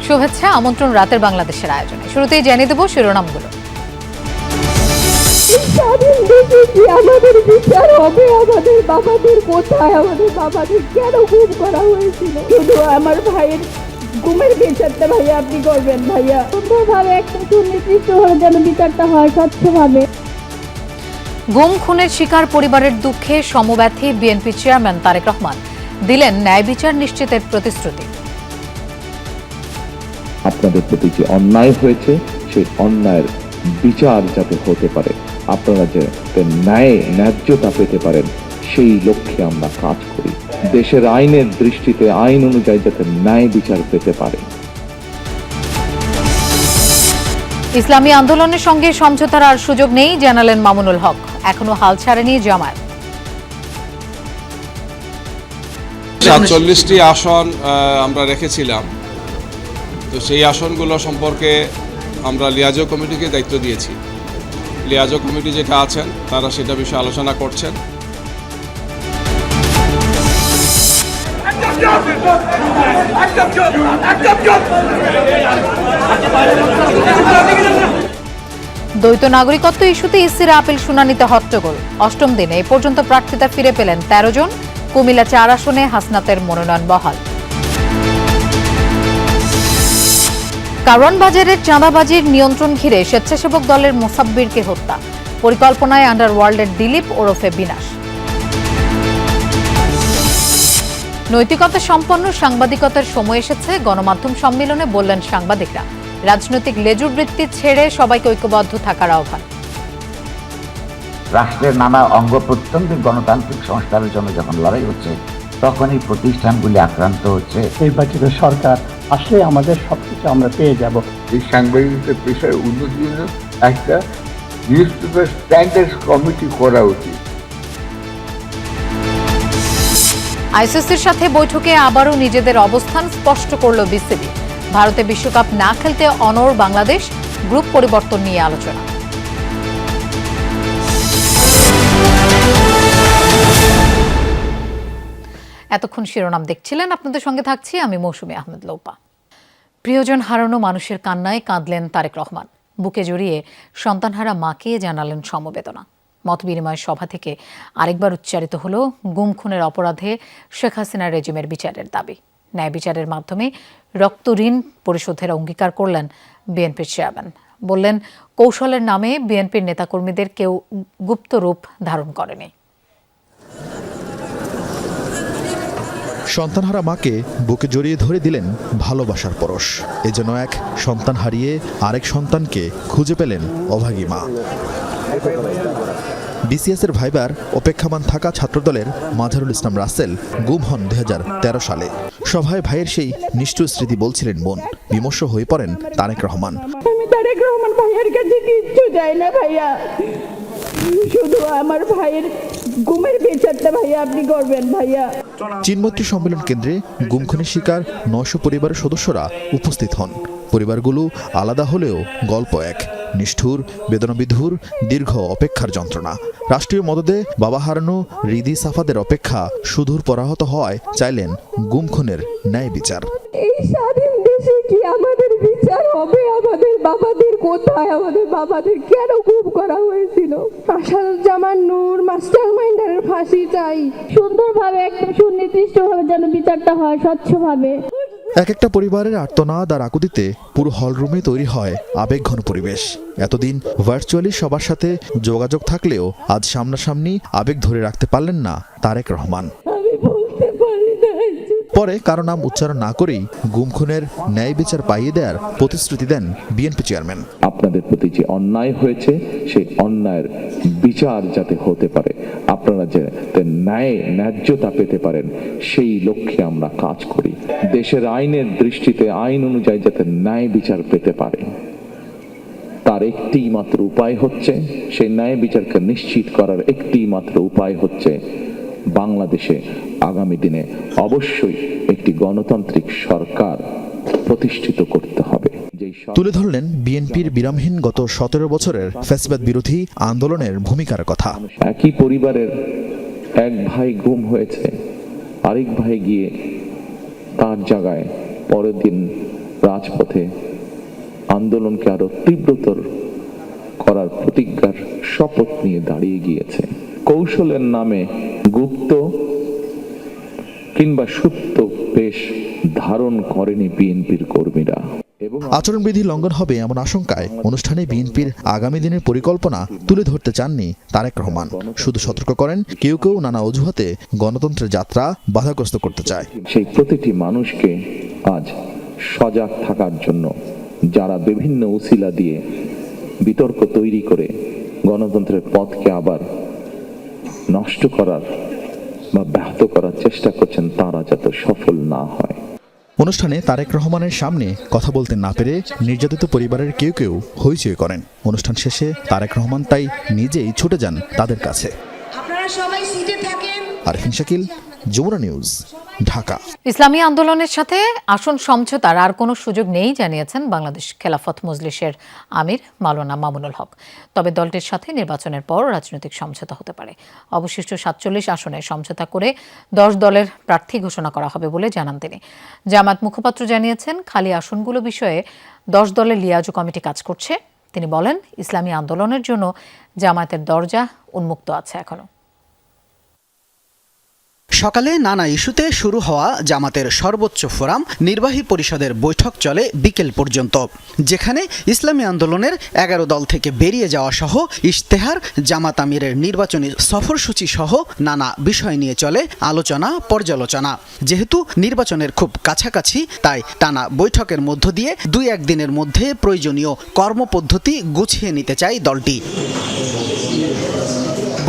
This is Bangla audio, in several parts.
শুভেচ্ছা আমন্ত্রণ রাতের বাংলাদেশের আয়োজনে। শুরুতেই জানিয়ে দেব শিরোনামগুলো। স্বাধীন দেশে কি আমাদের বিচার হবে? আমাদের বাবাদের কোথায়? আমাদের বাবাদের কেন গুম করা হয়েছিল? শুধু আমার ভাইয়ের গুমের বিচারটা ভাইয়া আপনি করবেন ভাইয়া। সুন্দরভাবে একটা সুনির্দিষ্টভাবে যেন বিচারটা হয়, স্বচ্ছভাবে। গুম খুনের শিকার পরিবারের দুঃখে সমব্যথী বিএনপি চেয়ারম্যান তারেক রহমান দিলেন ন্যায় বিচার নিশ্চিতের প্রতিশ্রুতি। আপনাদের প্রতি যে অন্যায় হয়েছে সেই অন্যায়ের বিচার যাতে হতে পারে, আপনারা যে ন্যায্যতা পেতে পারেন সেই লক্ষ্যে আমরা কাজ করি। দেশের আইনের দৃষ্টিতে আইন অনুযায়ী যাতে ন্যায় বিচার পেতে পারে। ইসলামী আন্দোলনের সঙ্গে সমঝোতার আর সুযোগ নেই জানালেন মামুনুল হক। এখনো হাল ছাড়েনি জামায়াত। ৪৭টি আসন আমরা রেখেছিলাম, তো সেই আসনগুলো সম্পর্কে আমরা লিয়াজো কমিটিকে দায়িত্ব দিয়েছি। লিয়াজো কমিটি যেটা আছেন তারা সেটা বিষয়ে আলোচনা করছেন। দ্বৈত নাগরিকত্ব ইস্যুতে ইসির আপিল শুনানিতে হট্টগোল। অষ্টম দিনে এ পর্যন্ত প্রার্থিতা ফিরে পেলেন ১৩ জন। কুমিল্লা ৪ আসনে হাসনাতের মনোনয়ন বহাল। কারওয়ান বাজারের চাঁদাবাজির নিয়ন্ত্রণ ঘিরে স্বেচ্ছাসেবক দলের মোসাব্বিরকে হত্যা। পরিকল্পনায় আন্ডারওয়ার্ল্ডের দিলীপ ওরফে বিনাশ। নৈতিকতা সম্পন্ন সাংবাদিকতার সময় এসেছে, গণমাধ্যম সম্মেলনে বললেন সাংবাদিকরা। রাজনৈতিক লেজুর বৃত্তি ছেড়ে সবাইকে ঐক্যবদ্ধ থাকার আহ্বান। রাষ্ট্রের নানা অঙ্গ প্রত্যঙ্গের গণতান্ত্রিক সংস্কারের জন্য যখন লড়াই হচ্ছে, তখন এই প্রতিষ্ঠানগুলি আক্রান্ত হচ্ছে। নির্বাচিত সরকার আসলে আমাদের সবকিছু আমরা পেয়ে যাব। এই সাংবাদিকতার পেশার উন্নতির জন্য একটা নিউজ পেপার স্ট্যান্ডার্ডস কমিটি করা উচিত। আইসিসির সাথে বৈঠকে আবারও নিজেদের অবস্থান স্পষ্ট করল বিসিবি। ভারতে বিশ্বকাপ না খেলতে অনড় বাংলাদেশ, গ্রুপ পরিবর্তন নিয়ে আলোচনা। এতক্ষণ শিরোনাম দেখছিলেন, আপনাদের সঙ্গে থাকছি আমি মৌসুমী আহমেদ লোপা। প্রিয়জন হারানো মানুষের কান্নায় কাঁদলেন তারেক রহমান। বুকে জড়িয়ে সন্তানহারা মাকে জানালেন সমবেদনা। মতবিনিময় সভা থেকে আরেকবার উচ্চারিত হল গুম খুনের অপরাধে শেখ হাসিনা রেজিমের বিচারের দাবি। ন্যায় বিচারের মাধ্যমে রক্ত ঋণ পরিশোধের অঙ্গীকার করলেন বিএনপির চেয়ারম্যান। বললেন, কৌশলের নামে বিএনপির নেতাকর্মীদের কেউ গুপ্ত রূপ ধারণ করেনি। সন্তানহারা মাকে বুকে জড়িয়ে ধরে দিলেন ভালোবাসার পরশ। এ যেন এক সন্তান হারিয়ে আরেক সন্তানকে খুঁজে পেলেন অভাগী মা। বিসিএসের ভাইবার অপেক্ষামান থাকা ছাত্রদলের মাঝারুল ইসলাম রাসেল গুম হন ২০১৩ সালে। সভায় ভাইয়ের সেই নিষ্ঠুর স্মৃতি বলছিলেন বোন। বিমর্ষ হয়ে পড়েন তারেক রহমান। আমি তারেক রহমান ভাইয়ের কাছে কিচ্ছু চাই না ভাইয়া, শুধু আমার ভাইয়ের গুমের বিচারটা ভাইয়া আপনি করবেন ভাইয়া। চিনমৈত্রী সম্মেলন কেন্দ্রে গুম খুনের শিকার ৯০০ পরিবারের সদস্যরা উপস্থিত হন। পরিবারগুলো আলাদা হলেও গল্প এক, নিষ্ঠুর, বেদনাবিধুর, দীর্ঘ অপেক্ষার যন্ত্রণা। রাষ্ট্রীয় মদদে বাবা হারানো রিদি সাফাদের অপেক্ষা সুদূর পরাহত হওয়ায় চাইলেন গুম খুনের ন্যায় বিচার। এই স্বাধীন দেশে কি আমাদের বিচার হবে? আমাদের বাবাদের কোথায়? আমাদের বাবাদের কেন গুম করা হয়েছিল? আসাদুজ্জামান নূর মাস্টার মাইন্ডারের ফাঁসি চাই। সুন্দরভাবে একটা সুনির্দিষ্টভাবে যেন বিচারটা হয়, স্বচ্ছভাবে। এক একটা পরিবারের আর্তনাদ আর আকুতিতে পুরো হলরুমে তৈরি হয় আবেগঘন পরিবেশ। এতদিন ভার্চুয়ালি সবার সাথে যোগাযোগ থাকলেও আজ সামনাসামনি আবেগ ধরে রাখতে পারলেন না তারেক রহমান। পরে কারো নাম উচ্চারণ না করেই গুম খুনের ন্যায় বিচার পাইয়ে দেওয়ার প্রতিশ্রুতি দেন বিএনপি চেয়ারম্যান। আপনাদের প্রতি যে অন্যায় হয়েছে সেই অন্যায়ের বিচার যাতে হতে পারে, আপনারা যে ন্যায্যতা পেতে পারেন সেই লক্ষ্যে আমরা কাজ করি। দেশের আইনের দৃষ্টিতে আইন অনুযায়ী যাতে ন্যায় বিচার পেতে পারে, তার একটি মাত্র উপায় হচ্ছে, সেই ন্যায় বিচারকে নিশ্চিত করার একটি মাত্র উপায় হচ্ছে বাংলাদেশে আগামী দিনে অবশ্যই একটি গণতান্ত্রিক সরকার প্রতিষ্ঠিত করতে হবে। তুলে ধরলেন বিএনপির বিরামহীন গত ১৭ বছরের ফ্যাসিবাদ বিরোধী আন্দোলনের ভূমিকার কথা। একই পরিবারের এক ভাই গুম হয়েছে, আরেক ভাই গিয়ে তার জায়গায় পরের দিন রাজপথে আন্দোলনকে আরো তীব্রতর করার প্রতিজ্ঞার শপথ নিয়ে দাঁড়িয়ে গিয়েছে। কৌশলের নামে গুপ্ত কিংবা সুপ্ত বেশ ধারণ করেনি বিএনপির কর্মীরা। আচরণবিধি লঙ্ঘন হবে এমন আশঙ্কায় অনুষ্ঠানে বিএনপির আগামী দিনের পরিকল্পনা তুলে ধরতে চাননি তারেক রহমান। শুধু সতর্ক করেন কেউ কেউ নানা অজুহাতে গণতন্ত্রের যাত্রা বাধাগ্রস্ত করতে চায়। সেই প্রতিটি মানুষকে আজ সজাগ থাকার জন্য যারা বিভিন্ন উসিলা দিয়ে বিতর্ক তৈরি করে গণতন্ত্রের পথকে আবার নষ্ট করার বা ব্যাহত করার চেষ্টা করছেন, তারা যাতে সফল না হয়। অনুষ্ঠানে তারেক রহমানের সামনে কথা বলতে না পেরে নির্যাতিত পরিবারের কেউ কেউ হইচই করেন। অনুষ্ঠান শেষে তারেক রহমান তাই নিজেই ছুটে যান তাদের কাছে। আপনারা সবাই সিটে থাকেন। আরফিন শাকিল, যমুনা নিউজ, ঢাকা। ইসলামী আন্দোলনের সাথে আসন সমঝোতার আর কোনো সুযোগ নেই জানিয়েছেন বাংলাদেশ খেলাফত মজলিসের আমির মাওলানা মামুনুল হক। তবে দলটির সাথে নির্বাচনের পর রাজনৈতিক সমঝোতা হতে পারে। অবশিষ্ট 47 আসনে সমঝোতা করে 10 দলের প্রার্থী ঘোষণা করা হবে বলে জানান তিনি। জামায়াত মুখপাত্র জানিয়েছেন, খালি আসনগুলো বিষয়ে 10 দলের লিয়াজো কমিটি কাজ করছে। তিনি বলেন, ইসলামী আন্দোলনের জন্য জামায়াতের দরজা উন্মুক্ত আছে এখনো। সকালে নানা ইস্যুতে শুরু হওয়া জামাতের সর্বোচ্চ ফোরাম নির্বাহী পরিষদের বৈঠক চলে বিকেল পর্যন্ত, যেখানে ইসলামী আন্দোলনের 11 দল থেকে বেরিয়ে যাওয়া সহ ইশতেহার, জামাত আমিরের নির্বাচনী সফরসূচি সহ নানা বিষয় নিয়ে চলে আলোচনা পর্যালোচনা। যেহেতু নির্বাচনের খুব কাছাকাছি, তাই টানা বৈঠকের মধ্য দিয়ে 2-1 দিনের মধ্যে প্রয়োজনীয় কর্মপদ্ধতি গুছিয়ে নিতে চায় দলটি।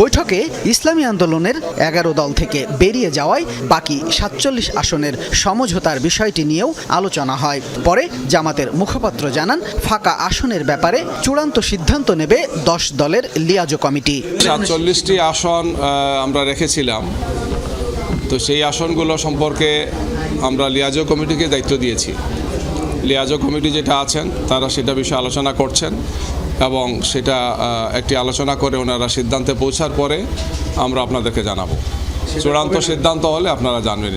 বৈঠকে ইসলামী আন্দোলনের 11 দল থেকে বেরিয়ে যাওয়ায় বাকি 47 আসনের সমঝোতার বিষয়টি নিয়েও আলোচনা হয়। পরে জামাতের মুখপাত্র জানান, ফাঁকা আসনের ব্যাপারে চূড়ান্ত সিদ্ধান্ত নেবে 10 দলের লিয়াজো কমিটি। 47টি আসন আমরা রেখেছিলাম, তো সেই আসনগুলো সম্পর্কে আমরা লিয়াজো কমিটিকে দায়িত্ব দিয়েছি। লিয়াজো কমিটি যেটা আছেন তারা সেটা বিষয়ে আলোচনা করছেন এবং সেটা একটি আলোচনা করে ওনারা সিদ্ধান্তে পৌঁছার পরে আমরা আপনাদেরকে জানাবো। চূড়ান্ত সিদ্ধান্ত হলে আপনারা জানবেন।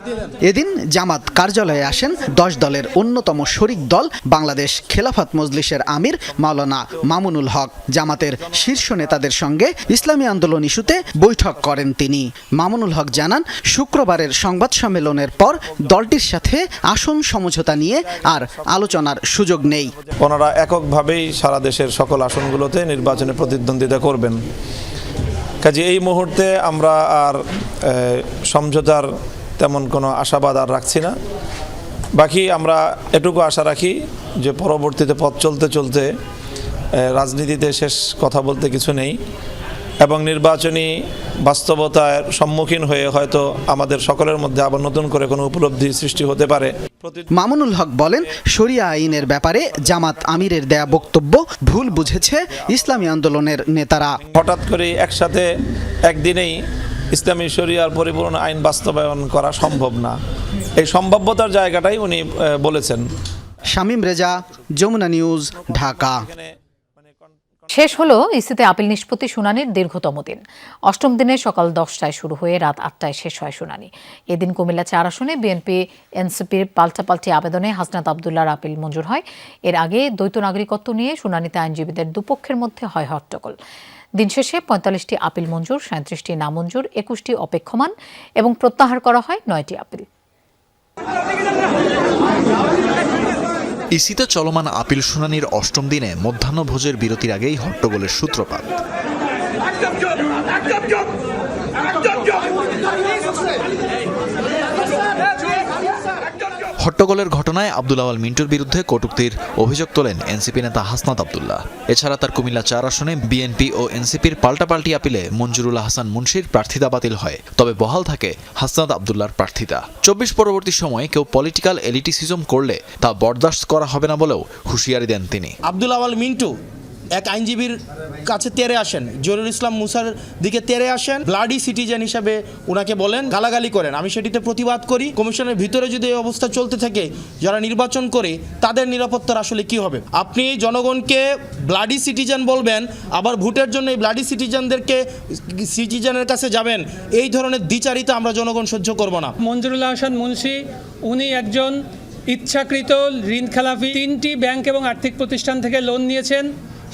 এদিন জামাত কার্যালয়ে আসেন 10 দলের অন্যতম শরিক দল বাংলাদেশ খেলাফত মজলিসের আমির মাওলানা মামুনুল হক। জামাতের শীর্ষ নেতাদের সঙ্গে ইসলামী আন্দোলন ইস্যুতে বৈঠক করেন তিনি। মামুনুল হক জানান, শুক্রবারের সংবাদ সম্মেলনের পর দলটির সাথে আসন সমঝোতা নিয়ে আর আলোচনার সুযোগ নেই। ওনারা এককভাবেই সারা দেশের সকল আসনগুলোতে নির্বাচনে প্রতিদ্বন্দ্বিতা করবেন। কাজে এই মুহূর্তে আমরা আর সমঝোতার তেমন কোনো আশাবাদ আর রাখছি না। বাকি আমরা এটুকু আশা রাখি যে পরবর্তীতে পথ চলতে চলতে রাজনীতিতে শেষ কথা বলতে কিছু নেই এবং নির্বাচনী বাস্তবতার সম্মুখীন হয়ে হয়তো আমাদের সকলের মধ্যে আবার নতুন করে কোনো উপলব্ধি সৃষ্টি হতে পারে। মামুনুল হক বলেন, শরিয়া আইনের ব্যাপারে জামাত আমিরের দেয়া বক্তব্য ভুল বুঝেছে ইসলামী আন্দোলনের নেতারা। হঠাৎ করে একসাথে একদিনেই ইসলামী শরিয়ার পরিপূর্ণ আইন বাস্তবায়ন করা সম্ভব না, এই সম্ভাব্যতার জায়গাটাই উনি বলেছেন। শামীম রেজা, যমুনা নিউজ, ঢাকা। শেষ হলো ইসিতে আপিল নিষ্পত্তি শুনানির দীর্ঘতম দিন। 8ম দিনে সকাল 10টায় শুরু হয়ে রাত 8টায় শেষ হয় শুনানি। এদিন কুমিল্লা 4 আসনে বিএনপি এনসিপির পাল্টাপাল্টি আবেদনে হাসনাত আবদুল্লাহর আপিল মঞ্জুর হয়। এর আগে দ্বৈত নাগরিকত্ব নিয়ে শুনানিতে আইনজীবীদের দুপক্ষের মধ্যে হয় হট্টগোল। দিন শেষে 45টি আপিল মঞ্জুর, 37টি নামঞ্জুর, 21টি অপেক্ষমান এবং প্রত্যাহার করা হয় 9টি আপিল। ইসিতে চলমান আপিল শুনানির 8ম দিনে মধ্যাহ্নভোজের বিরতির আগেই হট্টগোলের সূত্রপাত। হট্টগোলের ঘটনায় আব্দুল আওয়াল মিন্টুর বিরুদ্ধে কটূক্তির অভিযোগ তোলেন এনসিপি নেতা হাসনাত আবদুল্লাহ। এছাড়া তার কুমিল্লা 4 আসনে বিএনপি ও এনসিপির পাল্টাপাল্টি আপিলে মঞ্জুরুল হাসান মুন্সির প্রার্থিতা বাতিল হয়, তবে বহাল থাকে হাসনাত আবদুল্লাহর প্রার্থিতা। 24 পরবর্তী সময়ে কেউ পলিটিক্যাল এলিটিসিজম করলে তা বরদাস্ত করা হবে না বলেও হুঁশিয়ারি দেন তিনি। আব্দুল আওয়াল মিন্টু এক আইনজীবীর কাছে তেরে আসেন, জহিরুল ইসলাম মুসার দিকে তেরে আসেন, ব্লাডি সিটিজেন হিসাবে ওনাকে বলেন, গালাগালি করেন। আমি সেটিতে প্রতিবাদ করি। কমিশনের ভিতরে যদি এই অবস্থা চলতে থাকে, যারা নির্বাচন করে তাদের নিরাপত্তার আসলে কি হবে? আপনি জনগণকে ব্লাডি সিটিজেন বলবেন, আবার ভোটের জন্য এই ব্লাডি সিটিজেনের কাছে যাবেন, এই ধরনের দ্বিচারিতা আমরা জনগণ সহ্য করব না। মঞ্জুরুল হাসান মুন্সি উনি একজন ইচ্ছাকৃত ঋণ খেলাপি 3টি ব্যাংক এবং আর্থিক প্রতিষ্ঠান থেকে লোন নিয়েছেন,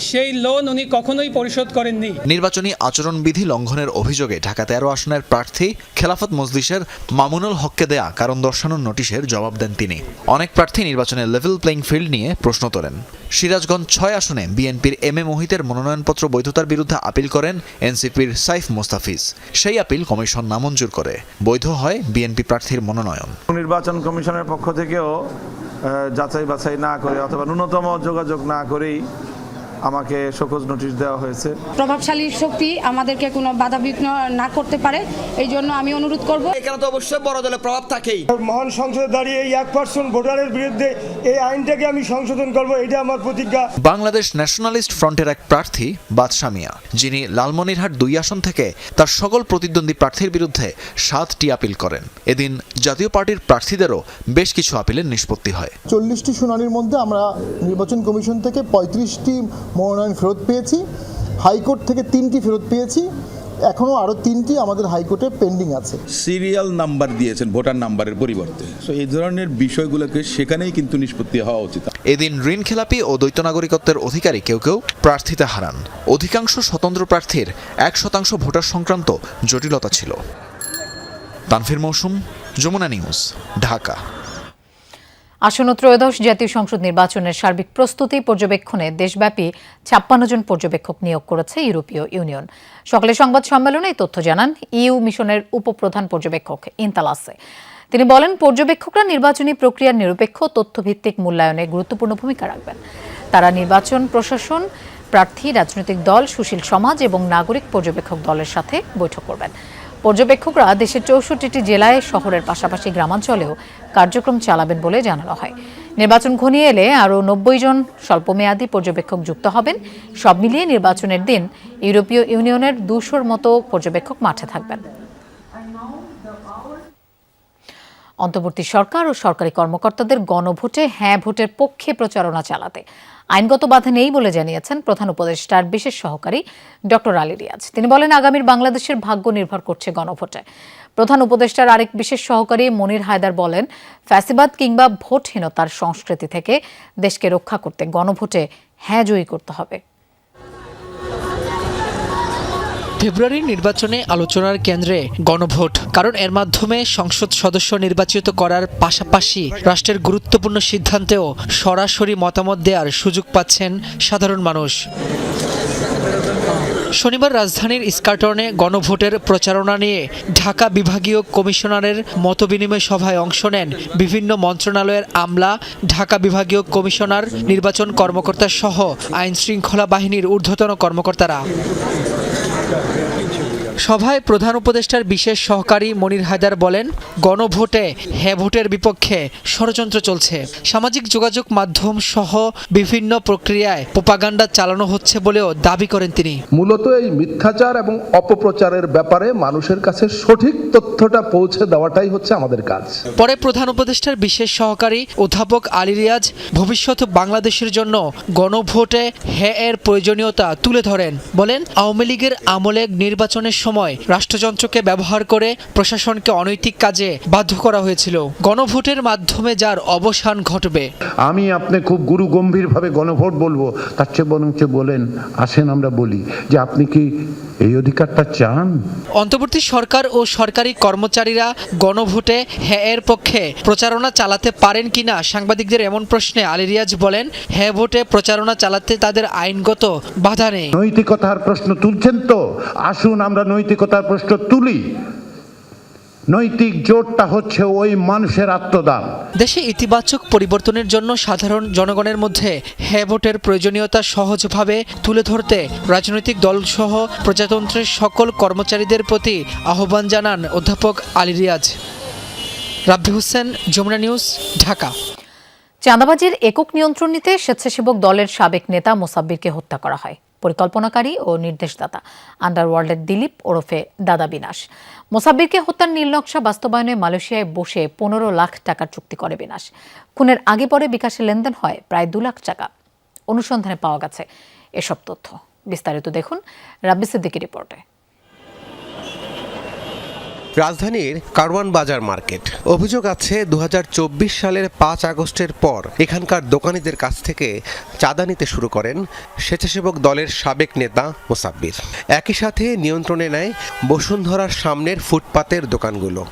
সেই লোন উনি কখনোই পরিশোধ করেননি। নির্বাচনী আচরণবিধি লঙ্ঘনের অভিযোগে ঢাকা 13 আসনের প্রার্থী খেলাফত মজলিসের মামুনুল হককে দেয়া কারণ দর্শানোর নোটিশের জবাব দেন তিনি। অনেক প্রার্থী নির্বাচনে লেভেল প্লেইং ফিল্ড নিয়ে প্রশ্ন তোলেন। সিরাজগঞ্জ 6 আসনে বিএনপির এম এ মোহিতের মনোনয়নপত্র বৈধতার বিরুদ্ধে আপিল করেন এনসিপির সাইফ মোস্তাফিজ। সেই আপিল কমিশন নামঞ্জুর করে, বৈধ হয় বিএনপি প্রার্থীর মনোনয়ন। নির্বাচন কমিশনের পক্ষ থেকেও যাচাই বাছাই না করে অথবা ন্যূনতম যোগাযোগ না করেই আমাকে শোকজ নোটিশ দেওয়া হয়েছে। প্রভাবশালী শক্তি আমাদেরকে কোনো বাধাবিঘ্ন না করতে পারে, এই জন্য আমি অনুরোধ করব। এখানে তো অবশ্যই বড় দলের প্রভাব থাকেই। মহান সংসদে দাঁড়িয়ে এই 1% ভোটারের বিরুদ্ধে এই আইনটাকে আমি সংশোধন করব, এটা আমার প্রতিজ্ঞা। বাংলাদেশ ন্যাশনালিস্ট ফ্রন্টের এক প্রার্থী বাদশা মিয়া, যিনি লালমনিরহাট 2 আসন থেকে তার সকল প্রতিদ্বন্দ্বী প্রার্থীর বিরুদ্ধে 7টি আপিল করেন। এদিন জাতীয় পার্টির প্রার্থীদেরও বেশ কিছু আপিলের নিষ্পত্তি হয়। 40টি শুনানির মধ্যে আমরা নির্বাচন কমিশন থেকে 35টি মনোনয়ন ফেরত পেয়েছি, হাইকোর্ট থেকে 3টি ফেরত পেয়েছি, এখনও আরও 3টি আমাদের হাইকোর্টে পেন্ডিং আছে। সিরিয়াল নাম্বার দিয়েছেন ভোটার নাম্বারের পরিবর্তে, তো এই ধরনের বিষয়গুলোকে সেখানেই কিন্তু নিষ্পত্তি হওয়া উচিত। এদিন ঋণ খেলাপি ও দ্বৈত নাগরিকত্বের অধিকারী কেউ কেউ প্রার্থিতা হারান। অধিকাংশ স্বতন্ত্র প্রার্থীর 1% ভোটার সংক্রান্ত জটিলতা ছিল। তানভীর মৌসুম, যমুনা নিউজ, ঢাকা। আসন্ন ত্রয়োদশ জাতীয় সংসদ নির্বাচনের সার্বিক প্রস্তুতি পর্যবেক্ষণে দেশব্যাপী 56 জন পর্যবেক্ষক নিয়োগ করেছে ইউরোপীয় ইউনিয়ন। সকালে সংবাদ সম্মেলনে এই তথ্য জানান ইইউ মিশনের উপপ্রধান পর্যবেক্ষক ইন্তালাসে। তিনি বলেন, পর্যবেক্ষকরা নির্বাচনী প্রক্রিয়ার নিরপেক্ষ তথ্যভিত্তিক মূল্যায়নে গুরুত্বপূর্ণ ভূমিকা রাখবেন। তারা নির্বাচন প্রশাসন, প্রার্থী, রাজনৈতিক দল, সুশীল সমাজ এবং নাগরিক পর্যবেক্ষক দলের সাথে বৈঠক করবেন। পর্যবেক্ষকরা দেশের 64টি জেলায়, শহরের পাশাপাশি গ্রামাঞ্চলেও কার্যক্রম চালাবেন বলে জানানো হয়। নির্বাচন ঘনিয়ে এলে আরও 90 জন স্বল্পমেয়াদী পর্যবেক্ষক যুক্ত হবেন। সব মিলিয়ে নির্বাচনের দিন ইউরোপীয় ইউনিয়নের 200-র মতো পর্যবেক্ষক মাঠে থাকবেন। অন্তর্বর্তী সরকার ও সরকারি কর্মকর্তাদের গণভোটে হ্যাঁ ভোটের পক্ষে প্রচারণা চালাতে আইনগত বাধা নেই বলে জানিয়েছেন প্রধান উপদেষ্টার বিশেষ সহকারী ডক্টর আলী রিয়াজ। তিনি বলেন, আগামীর বাংলাদেশের ভাগ্য নির্ভর করছে গণভোটে। প্রধান উপদেষ্টার আরেক বিশেষ সহকারী মনির হায়দার বলেন, ফ্যাসিবাদ কিংবা ভোটহীনতার সংস্কৃতি থেকে দেশকে রক্ষা করতে গণভোটে হ্যাঁ জয়ী করতে হবে। ফেব্রুয়ারির নির্বাচনে আলোচনার কেন্দ্রে গণভোট, কারণ এর মাধ্যমে সংসদ সদস্য নির্বাচিত করার পাশাপাশি রাষ্ট্রের গুরুত্বপূর্ণ সিদ্ধান্তেও সরাসরি মতামত দেওয়ার সুযোগ পাচ্ছেন সাধারণ মানুষ। শনিবার রাজধানীর ইস্কাটনে গণভোটের প্রচারণা নিয়ে ঢাকা বিভাগীয় কমিশনারের মতবিনিময় সভায় অংশ নেন বিভিন্ন মন্ত্রণালয়ের আমলা, ঢাকা বিভাগীয় কমিশনার, নির্বাচন কর্মকর্তা সহ আইন শৃঙ্খলা বাহিনীর ঊর্ধ্বতন কর্মকর্তারা। সভায় প্রধান উপদেষ্টার বিশেষ সহকারী মনির হায়দার বলেন, গণভোটে হ্যাঁ ভোটের বিপক্ষে ষড়যন্ত্র চলছে। সামাজিক যোগাযোগ মাধ্যম সহ বিভিন্ন প্রক্রিয়ায় প্রোপাগান্ডা চালানো হচ্ছে বলেও দাবি করেন তিনি। মূলত এই মিথ্যাচার এবং অপপ্রচারের ব্যাপারে মানুষের কাছে সঠিক তথ্যটা পৌঁছে দেওয়াটাই হচ্ছে আমাদের কাজ। পরে প্রধান উপদেষ্টার বিশেষ সহকারী অধ্যাপক আলী রিয়াজ ভবিষ্যৎ বাংলাদেশের জন্য গণভোটে হ্যাঁ এর প্রয়োজনীয়তা তুলে ধরেন। বলেন, আওয়ামী লীগের আমলে নির্বাচনের সময় রাষ্ট্রযন্ত্রকে ব্যবহার করে প্রশাসনকে অনৈতিক কাজে বাধ্য করা হয়েছিল। গণভোটের মাধ্যমে যার অবসান ঘটবে। আমি আপনি খুব গুরু গম্ভীরভাবে গণভোট বলবো, তার চেয়ে বরং বলেন, আসেন আমরা বলি যে আপনি কি এই অধিকারটা চান? অন্তর্বর্তী সরকার ও সরকারি কর্মচারীরা গণভোটে হ্যাঁ এর পক্ষে প্রচারণা চালাতে পারেন কিনা সাংবাদিকদের এমন প্রশ্নে আলী রিয়াজ বলেন, হ্যাঁ ভোটে প্রচারণা চালাতে তাদের আইনগত বাধা নেই। নৈতিকতার প্রশ্ন তুলছেন তো, আসুন আমরা নৈতিকতার প্রশ্ন তুলি। নৈতিক জোটটা হচ্ছে ওই মানুষের আত্মদান। দেশে ইতিবাচক পরিবর্তনের জন্য সাধারণ জনগণের মধ্যে হ্যাঁ ভোটের প্রয়োজনীয়তা সহজভাবে তুলে ধরতে রাজনৈতিক দলসহ প্রজাতন্ত্রের সকল কর্মচারীদের প্রতি আহ্বান জানান অধ্যাপক আলী রিয়াজ। রাব্বি হোসেন, যমুনা নিউজ, ঢাকা। চাঁদাবাজির একক নিয়ন্ত্রণ নিতে স্বেচ্ছাসেবক দলের সাবেক নেতা মোসাব্বিরকে হত্যা করা হয়। পরিকল্পনাকারী ও নির্দেশদাতা আন্ডারওয়ার্ল্ডের দিলীপ ওরফে দাদা বিনাশ। মোসাব্বিরকে হত্যার নীলনকশা বাস্তবায়নে মালয়েশিয়ায় বসে 15 লাখ টাকার চুক্তি করে বিনাশ। খুনের আগে পরে বিকাশে লেনদেন হয় প্রায় 2 লাখ টাকা। অনুসন্ধানে পাওয়া গেছে এসব তথ্য। বিস্তারিত দেখুন রাব্বি সিদ্দিকীর রিপোর্টে। রাজধানীর কারওয়ান বাজার মার্কেট। অভিযোগ আছে 2024 সালের 5 আগস্টের পর এখানকার দোকানীদের কাছ থেকে চাঁদা নিতে শুরু করেন স্বেচ্ছাসেবক দলের সাবেক নেতা মোসাব্বির। একই সাথে নিয়ন্ত্রণে নেয় বসুন্ধরার সামনের ফুটপাতের দোকানগুলো।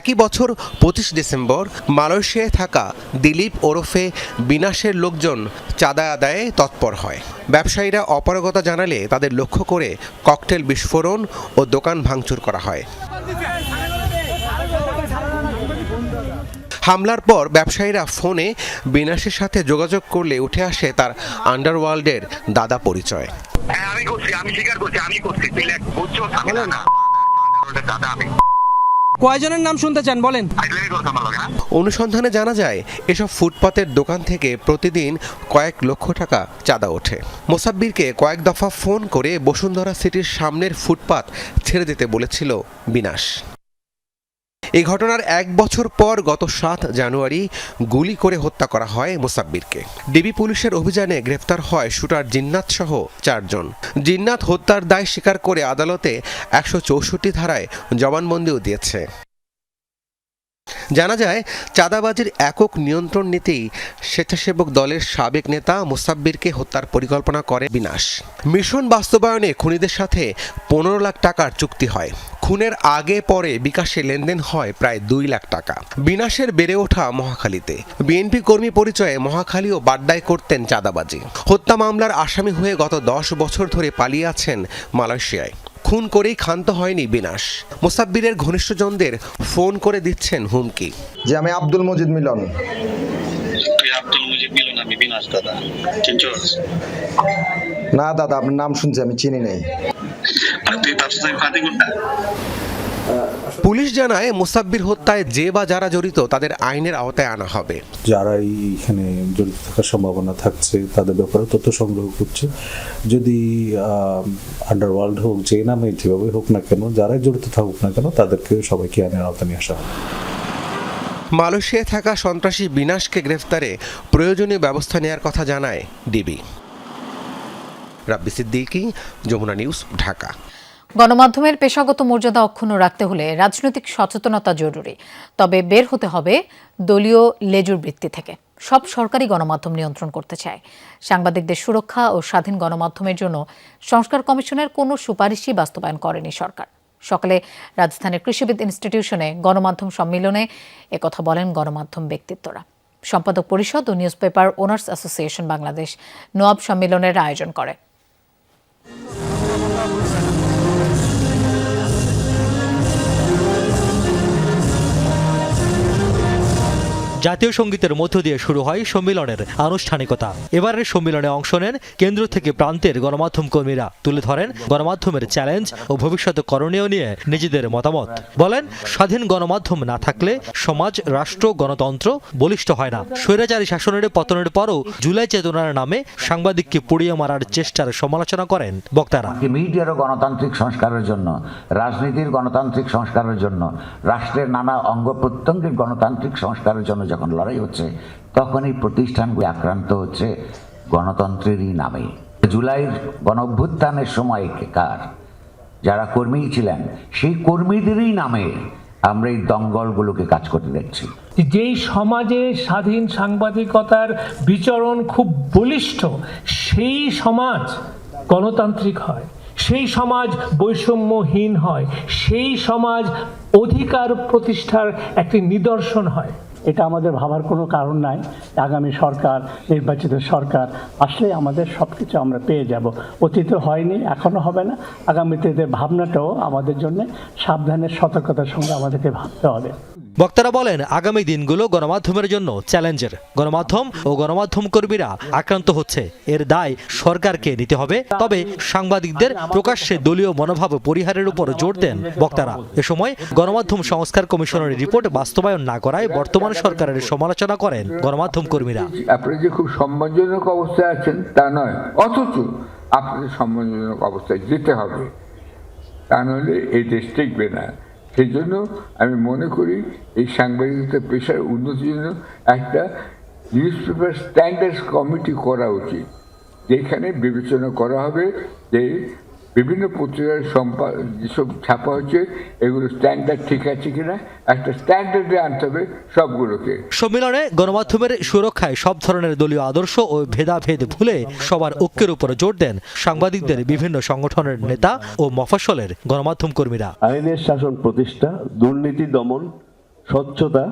একই বছর 25 ডিসেম্বর মালয়েশিয়ায় থাকা দিলীপ ওরফে বিনাশের লোকজন চাঁদা আদায়ে তৎপর হয়। ব্যবসায়ীরা অপারগতা জানালে তাদের লক্ষ্য করে ককটেল বিস্ফোরণ ও দোকান ভাঙচুর করা হয়। হামলার পর ব্যবসায়ীরা ফোনে বিনাশের সাথে যোগাযোগ করলে উঠে আসে তার আন্ডারওয়ার্ল্ডের দাদা পরিচয়। কয়জনের নাম শুনতে চান বলেন? অনুসন্ধানে জানা যায় এসব ফুটপাতের দোকান থেকে প্রতিদিন কয়েক লক্ষ টাকা চাঁদা ওঠে। মোসাব্বিরকে কয়েক দফা ফোন করে বসুন্ধরা সিটির সামনের ফুটপাত ছেড়ে দিতে বলেছিল বিনাশ। এই ঘটনার 1 বছর পর গত 7 জানুয়ারি গুলি করে হত্যা করা হয় মোসাব্বিরকে। ডিবি পুলিশের অভিযানে গ্রেফতার হয় শুটার জিন্নাত সহ 4 জন। জিন্নাত হত্যার দায় স্বীকার করে আদালতে 164 ধারায় জবানবন্দিও দিয়েছে। জানা যায় চাঁদাবাজির একক নিয়ন্ত্রণ নীতি স্বেচ্ছাসেবক দলের সাবেক নেতা মোসাব্বিরকে হত্যার পরিকল্পনা করে বিনাশ। মিশন বাস্তবায়নে খুনিদের সাথে 15 লাখ টাকার চুক্তি হয়। খুনের আগে পরে বিকাশে লেনদেন হয় প্রায় 2 লাখ টাকা। বিনাশের বেড়ে ওঠা মহাখালীতে বিএনপি কর্মী পরিচয়ে মহাখালী ও বাড্ডায় করতেন চাঁদাবাজি। হত্যা মামলার আসামি হয়ে গত 10 বছর ধরে পালিয়ে আছেন মালয়েশিয়ায়। খুন করেই ক্ষান্ত হয়নি বিনাশ। মোসাব্বিরের ঘনিষ্ঠজনদের ফোন করে দিচ্ছেন হুমকি। যে আমি আব্দুল মজিদ মিলন। আমি বিনাশ দাদা। চিনছস? না দাদা, আপনার নাম শুনছি, আমি চিনি নাই। তুই ভাবছিস আমি ফাঁদি কোনটা? পুলিশ জানায় মোসাব্বির হত্যায় যে বা যারা জড়িত তাদের আইনের আওতায় আনা হবে। যারাই এখানে জড়িত থাকার সম্ভাবনা থাকছে তাদের ব্যাপারে তথ্য সংগ্রহ করছে। যদি আন্ডারওয়ার্ল্ড হোক, যে নামে যেভাবে হোক না কেন, যারাই জড়িত থাকুক না কেন, তাদেরকে সবাইকে আইনের আওতায় নিয়ে আসা হবে। মালয়েশিয়ায় থাকা সন্ত্রাসী বিনাশকে গ্রেফতারে প্রয়োজনীয় ব্যবস্থা নেওয়ার কথা জানায় ডিবি। রাব্বি সিদ্দিকী, যমুনা নিউজ, ঢাকা। গণমাধ্যমের পেশাগত মর্যাদা অক্ষুণ্ণ রাখতে হলে রাজনৈতিক সচেতনতা জরুরি। তবে বের হতে হবে দলীয় লেজুর বৃত্তি থেকে। সব সরকারি গণমাধ্যম নিয়ন্ত্রণ করতে চায়। সাংবাদিকদের সুরক্ষা ও স্বাধীন গণমাধ্যমের জন্য সংস্কার কমিশনের কোনো সুপারিশই বাস্তবায়ন করেনি সরকার। সকালে রাজধানীর কৃষিবিদ ইনস্টিটিউশনে গণমাধ্যম সম্মেলনে একথা বলেন গণমাধ্যম ব্যক্তিত্বরা। সম্পাদক পরিষদ ও newspaper owners association Bangladesh NOAB সম্মেলনের আয়োজন করে। জাতীয় সঙ্গীতের মধ্য দিয়ে শুরু হয় সম্মেলনের আনুষ্ঠানিকতা। এবারের সম্মেলনে অংশ নেন কেন্দ্র থেকে প্রান্তের গণমাধ্যম কর্মীরা। তুলে ধরেন গণমাধ্যমের চ্যালেঞ্জ ও ভবিষ্যৎ করণীয় নিয়ে নিজেদের মতামত। বলেন, স্বাধীন গণমাধ্যম না থাকলে সমাজ, রাষ্ট্র, গণতন্ত্র বলিষ্ঠ হয় না। স্বৈরাচারী শাসনের পতনের পরও জুলাই চেতনার নামে সাংবাদিককে পুড়িয়ে মারার চেষ্টার সমালোচনা করেন বক্তারা। মিডিয়ারও গণতান্ত্রিক সংস্কারের জন্য, রাজনীতির গণতান্ত্রিক সংস্কারের জন্য, রাষ্ট্রের নানা অঙ্গ প্রত্যঙ্গের গণতান্ত্রিক সংস্কারের জন্য যখন লড়াই হচ্ছে, তখন এই প্রতিষ্ঠানগুলি আক্রান্ত হচ্ছে গণতন্ত্রেরই নামে। জুলাইয়ের গণঅভ্যুত্থানের সময় যারা কর্মী ছিলেন, সেই কর্মীদেরই নামে আমরা এই দঙ্গলগুলোকে কাজ করতে দেখছি। যেই সমাজে স্বাধীন সাংবাদিকতার বিচরণ খুব বলিষ্ঠ, সেই সমাজ গণতান্ত্রিক হয়, সেই সমাজ বৈষম্যহীন হয়, সেই সমাজ অধিকার প্রতিষ্ঠার একটি নিদর্শন হয়। এটা আমাদের ভাবার কোনো কারণ নাই। আগামী সরকার, নির্বাচিত সরকার আসলে আমাদের সব কিছু আমরা পেয়ে যাব। অতীতে হয়নি, এখনও হবে না। আগামীতে ভাবনাটাও আমাদের জন্য সাবধানের, সতর্কতার সঙ্গে আমাদেরকে ভাবতে হবে। বক্তারা বলেন, আগামী দিনগুলো গণমাধ্যমের জন্য চ্যালেঞ্জের। গণমাধ্যম ও গণমাধ্যম কর্মীরা আক্রান্ত হচ্ছে, এর দায় সরকারকে নিতে হবে। তবে সাংবাদিকদের প্রকাশ্যে দলীয় মনোভাব পরিহারের উপর জোর দেন বক্তারা। এ সময় গণমাধ্যম সংস্কার কমিশনের রিপোর্ট বাস্তবায়ন না করায় বর্তমান সরকারের সমালোচনা করেন গণমাধ্যম কর্মীরা। আপনারা যে খুব সম্মানজনক অবস্থায় আছেন তা নয়, অথচ আপনাদের সম্মানজনক অবস্থায় যেতে হবে, তা নইলে এই দেশ টিকবে না। সেই জন্য আমি মনে করি এই সাংবাদিকতা পেশার উন্নতির জন্য একটা নিউজ পেপার স্ট্যান্ডার্ডস কমিটি করা উচিত, যেখানে বিবেচনা করা হবে যে বিভিন্ন পত্রিকার যেসব ছাপা হচ্ছে এগুলো স্ট্যান্ডার্ড ঠিক আছে কিনা একটা স্ট্যান্ডার্ডে আনতে হবে সবগুলোকে। সম্মেলনে গণমাধ্যমের সুরক্ষায় সব ধরনের দলীয় আদর্শ ও ভেদাভেদ ভুলে সবার ঐক্যের উপর জোর দেন সাংবাদিকদের বিভিন্ন সংগঠনের নেতা ও মফস্বলের গণমাধ্যম কর্মীরা। আইনের শাসন প্রতিষ্ঠা, দুর্নীতি দমন, স্বচ্ছতা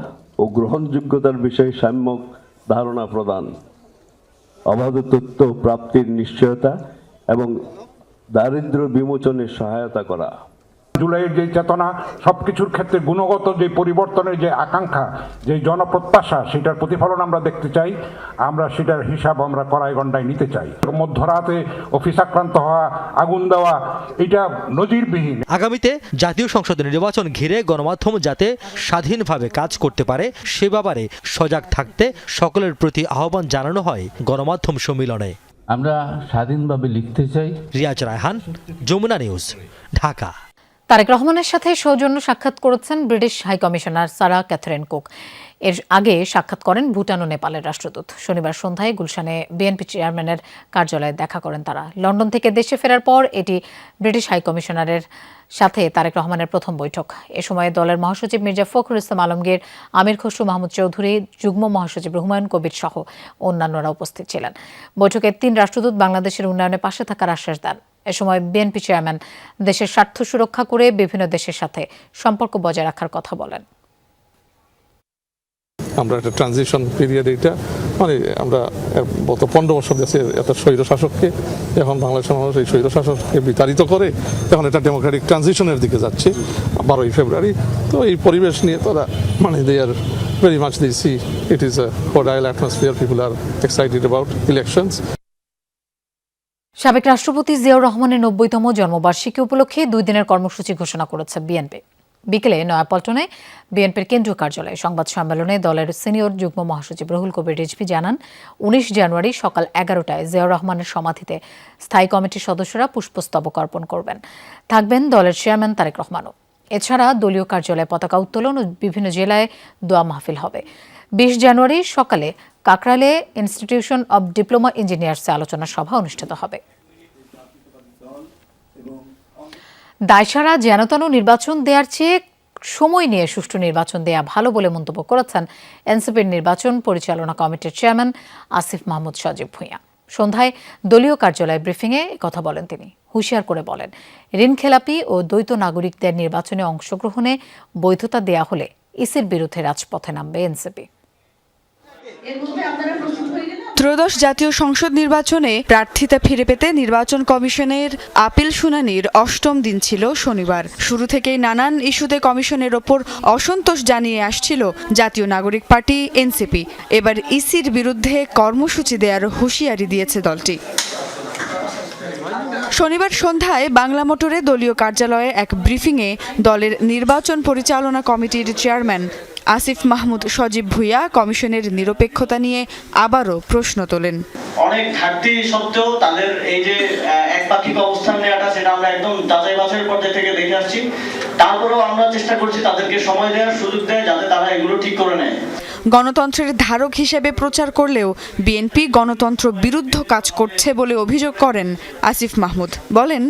ও গ্রহণযোগ্যতার বিষয়ে সাম্যক ধারণা প্রদান, অবাধ তথ্য প্রাপ্তির নিশ্চয়তা এবং দারিদ্র্য বিমোচনে সহায়তা করা। জুলাইয়ের যে চেতনা, সবকিছুর ক্ষেত্রে গুণগত যে পরিবর্তনের যে আকাঙ্ক্ষা, যে জনপ্রত্যাশা, সেটার প্রতিফলন আমরা দেখতে চাই। আমরা সেটার হিসাব আমরা কড়াই গণ্ডায় নিতে চাই। মধ্যরাতে অফিস আক্রান্ত হওয়া, আগুন দেওয়া, এটা নজিরবিহীন। আগামীতে জাতীয় সংসদ নির্বাচন ঘিরে গণমাধ্যম যাতে স্বাধীনভাবে কাজ করতে পারে সে ব্যাপারে সজাগ থাকতে সকলের প্রতি আহ্বান জানানো হয় গণমাধ্যম সম্মেলনে। আমরা স্বাধীনভাবে লিখতে চাই। রিয়াজ রায়হান, যমুনা নিউজ, ঢাকা। তারেক রহমানের সাথে সৌজন্য সাক্ষাৎ করেছেন ব্রিটিশ হাইকমিশনার সারা ক্যাথরিন কুক। এর আগে সাক্ষাৎ করেন ভুটান ও নেপালের রাষ্ট্রদূত। শনিবার সন্ধ্যায় গুলশানে বিএনপি চেয়ারম্যানের কার্যালয়ে দেখা করেন তারা। লন্ডন থেকে দেশে ফেরার পর এটি ব্রিটিশ হাইকমিশনারের সাথে তারেক রহমানের প্রথম বৈঠক। এ সময় দলের মহাসচিব মির্জা ফখরুল ইসলাম আলমগীর, আমির খসরু মাহমুদ চৌধুরী, যুগ্ম মহাসচিব হুমায়ুন কবির সহ অন্যান্যরা উপস্থিত ছিলেন। বৈঠকে 3 রাষ্ট্রদূত বাংলাদেশের উন্নয়নে পাশে থাকার আশ্বাস দেন। এ সময় বিএনপি চেয়ারম্যান দেশের স্বার্থ সুরক্ষা করে বিভিন্ন দেশের সাথে সম্পর্ক বজায় রাখার কথা বলেন। আমরা একটা ট্রানজিশন পিরিয়ড, এটা মানে আমরা গত 15 বছর দেশের একটা স্বৈর শাসককে, এখন বাংলাদেশের মানুষ এই স্বৈর শাসককে বিতাড়িত করে এখন এটা ডেমোক্রেটিক ট্রানজিশনের দিকে যাচ্ছে 12ই ফেব্রুয়ারি। তো এই পরিবেশ নিয়ে তারা মানে they are very much they see it is a hostile atmosphere, people are excited about elections. সাবেক রাষ্ট্রপতি জিয়াউর রহমানের 90তম জন্মবার্ষিকী উপলক্ষে 2 দিনের কর্মসূচি ঘোষণা করেছে বিএনপি। বিকেলে নয়াপল্টনে বিএনপির কেন্দ্রীয় কার্যালয়ে সংবাদ সম্মেলনে দলের সিনিয়র যুগ্ম মহাসচিব রুহুল কবির রিজভী জানান, 19 জানুয়ারি সকাল 11টায় জিয়াউর রহমানের সমাধিতে স্থায়ী কমিটির সদস্যরা পুষ্পস্তবক অর্পণ করবেন। থাকবেন দলের চেয়ারম্যান তারেক রহমানও। এছাড়া দলীয় কার্যালয়ে পতাকা উত্তোলন ও বিভিন্ন জেলায় দোয়া মাহফিল হবে। 20 জানুয়ারি সকালে কাকরাইলে ইনস্টিটিউশন অব ডিপ্লোমা ইঞ্জিনিয়ার্সে আলোচনা সভা অনুষ্ঠিত হবে। দায়সারা যেনতেন নির্বাচন দেওয়ার চেয়ে সময় নিয়ে সুষ্ঠু নির্বাচন দেয়া ভালো বলে মন্তব্য করেছেন এনসিপির নির্বাচন পরিচালনা কমিটির চেয়ারম্যান আসিফ মাহমুদ সজীব ভুঁইয়া। সন্ধ্যায় দলীয় কার্যালয়ে ব্রিফিংয়ে কথা বলেন তিনি। হুঁশিয়ার করে বলেন, ঋণখেলাপি ও দ্বৈত নাগরিকদের নির্বাচনে অংশগ্রহণে বৈধতা দেয়া হলে ইসির বিরুদ্ধে রাজপথে নামবে এনসিপি। ত্রয়োদশ জাতীয় সংসদ নির্বাচনে প্রার্থিতা ফিরে পেতে নির্বাচন কমিশনের আপিল শুনানির 8ম দিন ছিল শনিবার। শুরু থেকেই নানান ইস্যুতে কমিশনের ওপর অসন্তোষ জানিয়ে আসছিল জাতীয় নাগরিক পার্টি এনসিপি। এবার ইসির বিরুদ্ধে কর্মসূচি দেওয়ার হুঁশিয়ারি দিয়েছে দলটি। শনিবার সন্ধ্যায় বাংলা মোটরে দলীয় কার্যালয়ে এক ব্রিফিংয়ে দলের নির্বাচন পরিচালনা কমিটির চেয়ারম্যান আসিফ মাহমুদ সজীব ভুঁইয়া কমিশনের নিরপেক্ষতা নিয়ে আবারও প্রশ্ন তোলেন। অনেক ঘাটতি সত্ত্বেও তাদের এই যে একপাক্ষিক অবস্থান নেওয়াটা, সেটা আমরা একদম যাচাই বাছাইয়ের পর্যায়ে থেকে দেখে আসছি। তারপরেও আমরা চেষ্টা করছি তাদেরকে সময় দেওয়ার সুযোগ দেয়, যাতে তারা এগুলো ঠিক করে নেয়। গণতন্ত্রের ধারক হিসেবে প্রচার করলেও বিএনপি গণতন্ত্র বিরুদ্ধ কাজ করছে বলে অভিযোগ করেন আসিফ মাহমুদ। বলেন,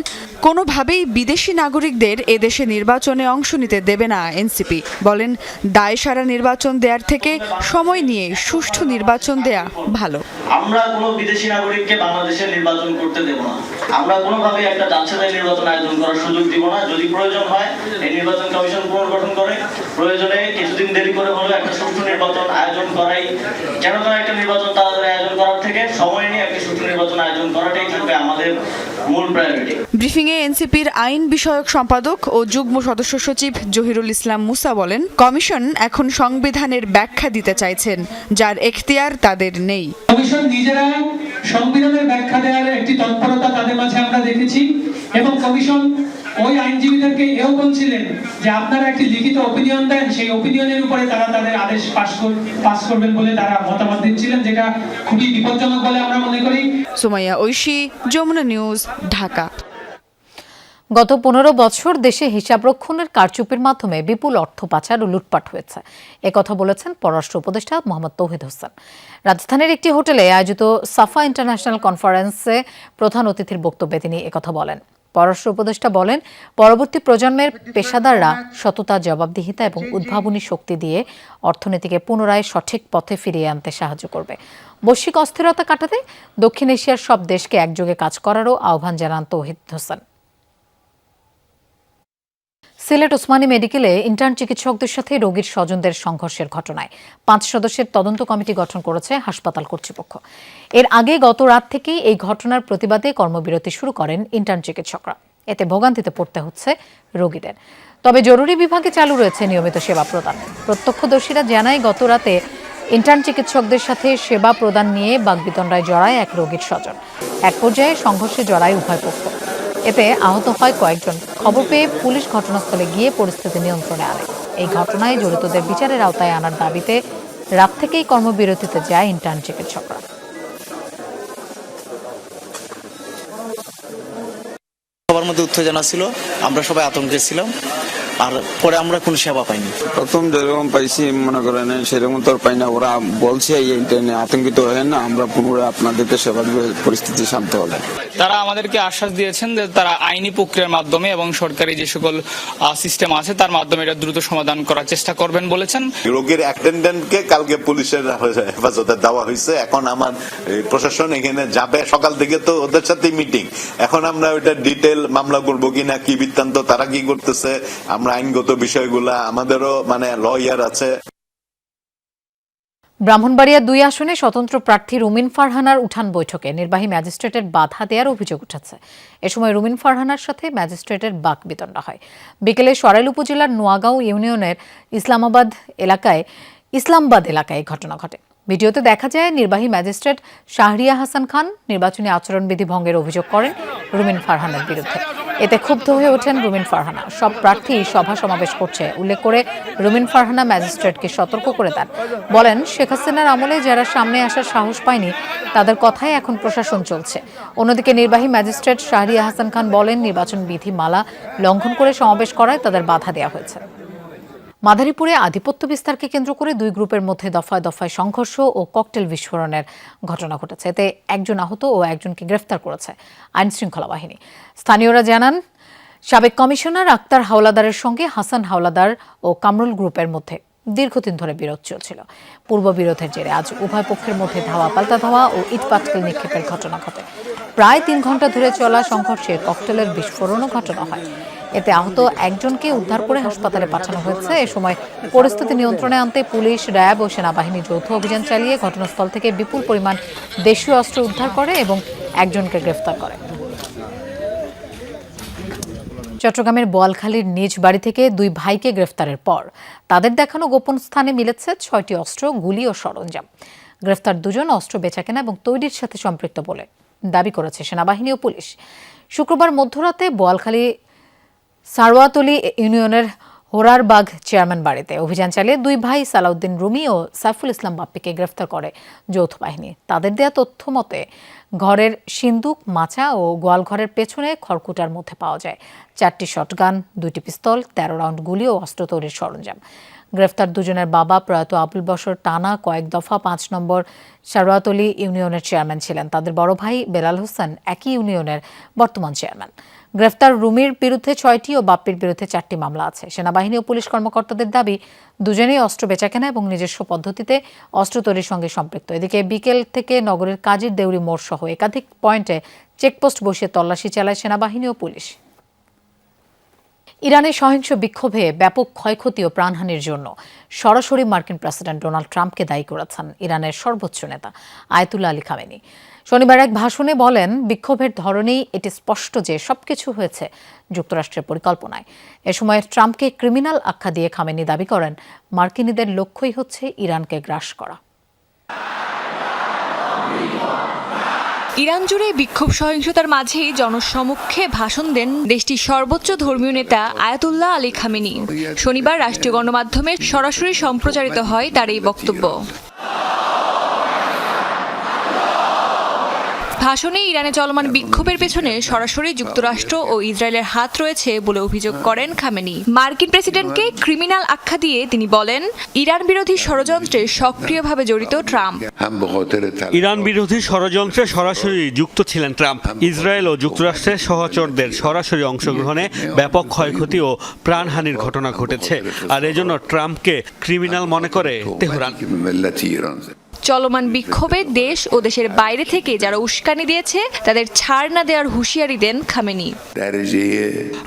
কোনোভাবেই বিদেশি নাগরিকদের এদেশে নির্বাচনে অংশ নিতে দেবে না এনসিপি। বলেন, দায়সারা নির্বাচন দেওয়ার থেকে সময় নিয়ে সুষ্ঠু নির্বাচন দেয়া ভালো। আমরা কোনো বিদেশি নাগরিককে বাংলাদেশে নির্বাচন করতে দেব না। আমরা কোনোভাবেই একটা যাচ্ছেতাই নির্বাচন আয়োজন করার সুযোগ দিব না। যদি প্রয়োজন হয় এই নির্বাচন কমিশন পুনর্গঠন করে প্রয়োজনে কিছুদিন দেরি করে হলেও একটা সুষ্ঠু নির্বাচন আয়োজন করাই, যেন একটা নির্বাচন তাড়াতাড়ি আয়োজন করার থেকে সময় নিয়ে একটা সুষ্ঠু নির্বাচন আয়োজন করাটাই থাকবে আমাদের মূল প্রায়োরিটি। ব্রিফিংয়ে এনসিপির আইন বিষয়ক সম্পাদক ও যুগ্ম সদস্য সচিব জহিরুল ইসলাম মুসা বলেন, কমিশন এখন সংবিধানের ব্যাখ্যা দিতে চাইছেন, যার এখতিয়ার তাদের নেই। কমিশন নিজেরা সংবিধানের ব্যাখ্যা দেওয়ার একটি তৎপরতা তাদের মাঝে আমরা দেখেছি, এবং কমিশন ওই আইনজীবীদেরকে এও বলছিলেন যে আপনারা একটি লিখিত ওপিনিয়ন দেন, সেই ওপিনিয়নের উপরে তারা তাদের আদেশ পাস করবেন বলে তারা মতামত দিচ্ছিলেন, যেটা খুবই বিপজ্জনক বলে আমরা মনে করি। সুমাইয়া ঐশী, যমুনা নিউজ, ঢাকা। গত 15 বছর দেশে হিসাবরক্ষণের কারচুপির মাধ্যমে বিপুল অর্থ পাচার ও লুটপাট হয়েছে, একথা বলেছেন পররাষ্ট্র উপদেষ্টা মোহাম্মদ তৌহিদ হোসেন। রাজধানীর একটি হোটেলে আয়োজিত সাফা ইন্টারন্যাশনাল কনফারেন্সে প্রধান অতিথির বক্তব্যে তিনি একথা বলেন। পররাষ্ট্র উপদেষ্টা বলেন, পরবর্তী প্রজন্মের পেশাদাররা সততা, জবাবদিহিতা এবং উদ্ভাবনী শক্তি দিয়ে অর্থনীতিকে পুনরায় সঠিক পথে ফিরিয়ে আনতে সাহায্য করবে। বৈশ্বিক অস্থিরতা কাটাতে দক্ষিণ এশিয়ার সব দেশকে একযোগে কাজ করারও আহ্বান জানান তৌহিদ হোসেন। সিলেট ওসমানী মেডিকেলে ইন্টার্ন চিকিৎসকদের সাথে রোগীর স্বজনদের সংঘর্ষের ঘটনায় 5 সদস্যের তদন্ত কমিটি গঠন করেছে হাসপাতাল কর্তৃপক্ষ। এর আগে গত রাত থেকেই এই ঘটনার প্রতিবাদে কর্মবিরতি শুরু করেন ইন্টার্ন চিকিৎসকরা। এতে ভোগান্তিতে পড়তে হচ্ছে রোগীদের। তবে জরুরি বিভাগে চালু রয়েছে নিয়মিত সেবা প্রদান। প্রত্যক্ষদর্শীরা জানায়, গত রাতে ইন্টার্ন চিকিৎসকদের সাথে সেবা প্রদান নিয়ে বাগবিতণ্ডায় জড়ায় এক রোগীর স্বজন। এক পর্যায়ে সংঘর্ষে জড়ায় উভয় পক্ষ। এতে আহত হয় কয়েকজন। খবর পেয়ে পুলিশ ঘটনাস্থলে গিয়ে পরিস্থিতি নিয়ন্ত্রণে আনে। এই ঘটনায় জড়িতদের বিচারের আওতায় আনার দাবিতে রাত থেকেই কর্মবিরতিতে যায় ইন্টার্ন চিকিৎসকরা। সবার মধ্যে উত্তেজনা ছিল, আমরা সবাই আতঙ্কে ছিলাম, আর পরে আমরা কোনো সেবা পাইনি। প্রথম যেরকম পাইছি মনে করেন সেরকম তো পাই না। ওরা বলছে এইটা নিয়ে আতঙ্কিত হয়ে না, আমরা পুনরায় আপনাদেরকে সেবা দেব পরিস্থিতি শান্ত হলে। তারা আমাদেরকে আশ্বাস দিয়েছেন যে তারা আইনি প্রক্রিয়ার মাধ্যমে এবং সরকারি যে সকল সিস্টেম আছে তার মাধ্যমে এটা দ্রুত সমাধান করার চেষ্টা করবেন বলেছেন। রোগীর অ্যাটেন্ডেন্টকে কালকে পুলিশের হেফাজতে দেওয়া হয়েছে। এখন আমার প্রশাসন এখানে যাবে, সকাল থেকে তো ওদের সাথে মিটিং। এখন আমরা ওইটা ডিটেল মামলা করবো কিনা, কি বৃত্তান্ত, তারা কি করতেছে, আমরা আইনগত বিষয়গুলা, আমাদেরও লয়ার আছে। ব্রাহ্মণবাড়িয়া 2 আসনে স্বতন্ত্র প্রার্থী রুমিন ফারহানার উঠান বৈঠকে নির্বাহী ম্যাজিস্ট্রেটের বাধা দেওয়ার অভিযোগ উঠেছে। এ সময় রুমিন ফারহানার সাথে ম্যাজিস্ট্রেটের বাকবিতণ্ডা হয়। বিকেলে সরাইল উপজেলার নোয়াগাঁও ইউনিয়নের ইসলামবাদ এলাকায় ঘটনা ঘটে। ভিডিওতে দেখা যায় নির্বাহী ম্যাজিস্ট্রেট শাহরিয়া হাসান খান নির্বাচনী আচরণবিধি ভঙ্গের অভিযোগ করেন রুমিন ফারহানার বিরুদ্ধে। এতে ক্ষুব্ধ হয়ে ওঠেন রুমিন ফারহানা। সব প্রার্থী সভা সমাবেশ করছে উল্লেখ করে রুমিন ফারহানা ম্যাজিস্ট্রেটকে সতর্ক করে দেন। বলেন, শেখ হাসিনার আমলে যারা সামনে আসার সাহস পায়নি তাদের কথাই এখন প্রশাসন চলছে। অন্যদিকে নির্বাহী ম্যাজিস্ট্রেট শাহরিয়া হাসান খান বলেন, নির্বাচন বিধি মালা লঙ্ঘন করে সমাবেশ করায় তাদের বাধা দেওয়া হয়েছে। মাদারীপুরে আধিপত্য বিস্তারকে কেন্দ্র করে 2 গ্রুপের মধ্যে দফায় দফায় সংঘর্ষ ও ককটেল বিস্ফোরণের ঘটনা ঘটেছে। এতে একজন আহত ও একজনকে গ্রেফতার করেছে আইনশৃঙ্খলা বাহিনী। স্থানীয়রা জানান, সাবেক কমিশনার আক্তার হাওলাদারের সঙ্গে হাসান হাওলাদার ও কামরুল গ্রুপের মধ্যে দীর্ঘদিন ধরে বিরোধ চলছিল। পূর্ব বিরোধের জেরে আজ উভয় পক্ষের মধ্যে ধাওয়া পাল্টা ধাওয়া ও ইটপাটকেল নিক্ষেপের ঘটনা ঘটে। প্রায় 3 ঘন্টা ধরে চলা সংঘর্ষে ককটেলের বিস্ফোরণও ঘটনা হয়। এতে আহত একজনকে উদ্ধার করে হাসপাতালে পাঠানো হয়েছে। এ সময় পরিস্থিতি নিয়ন্ত্রণে আনতে পুলিশ, র্যাব ও সেনাবাহিনী যৌথ অভিযান চালিয়ে ঘটনাস্থল থেকে বিপুল পরিমাণ দেশীয় অস্ত্র উদ্ধার করে এবং একজনকে গ্রেফতার করে। চট্টগ্রামের বোয়ালখালীর নিজ বাড়ি থেকে 2 ভাইকে গ্রেফতারের পর তাদের দেখানো গোপন স্থানে মিলেছে 6টি অস্ত্র, গুলি ও সরঞ্জাম। গ্রেফতার 2 জন অস্ত্র বেচাকেনা এবং তৈরির সাথে সম্পৃক্ত বলে দাবি করেছে সেনাবাহিনী ও পুলিশ। শুক্রবার মধ্যরাতে বোয়ালখালী সারওয়াতলি ইউনিয়নের হোরারবাগ চেয়ারম্যান বাড়িতে অভিযান চালিয়ে 2 ভাই সালাউদ্দিন রুমি ও সাইফুল ইসলাম বাপ্পিকে গ্রেফতার করে যৌথ বাহিনী। তাদের দেয়া তথ্য মতে ঘরের সিন্দুক, মাচা ও গোয়ালঘরের পেছনে খড়কুটার মধ্যে পাওয়া যায় 4টি শটগান, 2টি পিস্তল, 13 রাউন্ড গুলি ও অস্ত্র তৈরির সরঞ্জাম। গ্রেফতার 2 জনের বাবা প্রয়াত আবুল বশর টানা কয়েক দফা 5 নম্বর সারওয়াতলি ইউনিয়নের চেয়ারম্যান ছিলেন। তাদের বড় ভাই বেলাল হোসেন একই ইউনিয়নের বর্তমান চেয়ারম্যান। গ্রেফতার রুমির বিরুদ্ধে 6টি ও বাপ্পির বিরুদ্ধে 4টি মামলা আছে। সেনাবাহিনী ও পুলিশ কর্মকর্তাদের দাবি, দুজনেই অস্ত্র বেচাকেনা এবং নিজস্ব পদ্ধতিতে অস্ত্র তৈরির সঙ্গে সম্পৃক্ত। এদিকে বিকেল থেকে নগরের কাজীর দেউরি মোড় সহ একাধিক পয়েন্টে চেকপোস্ট বসিয়ে তল্লাশি চালায় সেনাবাহিনী ও পুলিশ। ইরানের সহিংস বিক্ষোভে ব্যাপক ক্ষয়ক্ষতি ও প্রাণহানির জন্য সরাসরি মার্কিন প্রেসিডেন্ট ডোনাল্ড ট্রাম্পকে দায়ী করেছেন ইরানের সর্বোচ্চ নেতা আয়াতুল্লাহ আলী খামেনি। শনিবার এক ভাষণে বলেন, বিক্ষোভের ধরনেই এটি স্পষ্ট যে সবকিছু হয়েছে যুক্তরাষ্ট্রের পরিকল্পনায়। এ সময় ট্রাম্পকে ক্রিমিনাল আখ্যা দিয়ে খামেনি দাবি করেন, মার্কিনীদের লক্ষ্যই হচ্ছে ইরানকে গ্রাস করা। ইরান জুড়ে বিক্ষোভ সহিংসতার মাঝেই জনসমক্ষে ভাষণ দেন দেশটির সর্বোচ্চ ধর্মীয় নেতা আয়াতুল্লাহ আলী খামেনি। শনিবার রাষ্ট্রীয় গণমাধ্যমে সরাসরি সম্প্রচারিত হয় তার এই বক্তব্য। ভাষণে ইরানে চলমান বিক্ষোভের পেছনে সরাসরি যুক্তরাষ্ট্র ও ইসরায়েলের হাত রয়েছে বলে অভিযোগ করেন খামেনি। মার্কিন প্রেসিডেন্টকে ক্রিমিনাল আখ্যা দিয়ে তিনি বলেন, ইরান বিরোধী ষড়যন্ত্রে সক্রিয়ভাবে জড়িত ট্রাম্প। ইরান বিরোধী ষড়যন্ত্রে সরাসরি যুক্ত ছিলেন ট্রাম্প। ইসরায়েল ও যুক্তরাষ্ট্রের সহচরদের সরাসরি অংশগ্রহণে ব্যাপক ক্ষয়ক্ষতি ও প্রাণহানির ঘটনা ঘটেছে, আর এজন্য ট্রাম্পকে ক্রিমিনাল মনে করে তেহরান। চলমান বিক্ষোভে দেশ ও দেশের বাইরে থেকে যারা উস্কানি দিয়েছে তাদের ছাড় না দেওয়ার হুঁশিয়ারি দেন খামেনি।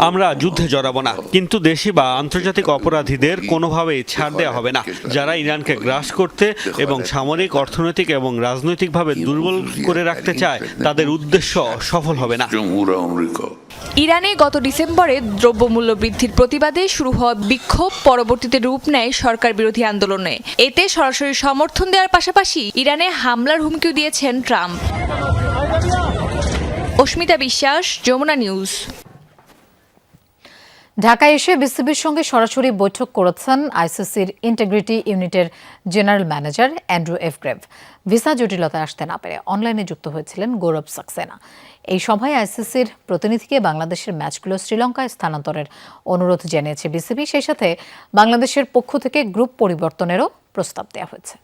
আমরা যুদ্ধে জড়াবো না, কিন্তু দেশি বা আন্তর্জাতিক অপরাধীদের কোনোভাবেই ছাড় দেওয়া হবে না। যারা ইরানকে গ্রাস করতে এবং সামরিক, অর্থনৈতিক এবং রাজনৈতিকভাবে দুর্বল করে রাখতে চায় তাদের উদ্দেশ্য সফল হবে না। ইরানে গত ডিসেম্বরে দ্রব্যমূল্য বৃদ্ধির প্রতিবাদে শুরু হওয়া বিক্ষোভ পরবর্তীতে রূপ নেয় সরকার বিরোধী আন্দোলনে। এতে সরাসরি সমর্থন দেওয়ার পাশাপাশি ইরানে হামলার হুমকিও দিয়েছেন ট্রাম্প। অস্মিতা বিশ্বাস, যমুনা নিউজ। ঢাকায় এসে বিসিবির সঙ্গে সরাসরি বৈঠক করেছেন আইসিসির ইন্টিগ্রিটি ইউনিটের general manager Andrew F grave. Visa জটিলতায় আসতে না পেরে অনলাইনে যুক্ত হয়েছিলেন গৌরব সাক্সেনা। এই সভায় আইসিসির প্রতিনিধিকে বাংলাদেশের ম্যাচগুলো শ্রীলঙ্কায় স্থানান্তরের অনুরোধ জানিয়েছে বিসিবি। সেই সাথে বাংলাদেশের পক্ষ থেকে গ্রুপ পরিবর্তনেরও প্রস্তাব দেওয়া হয়েছে।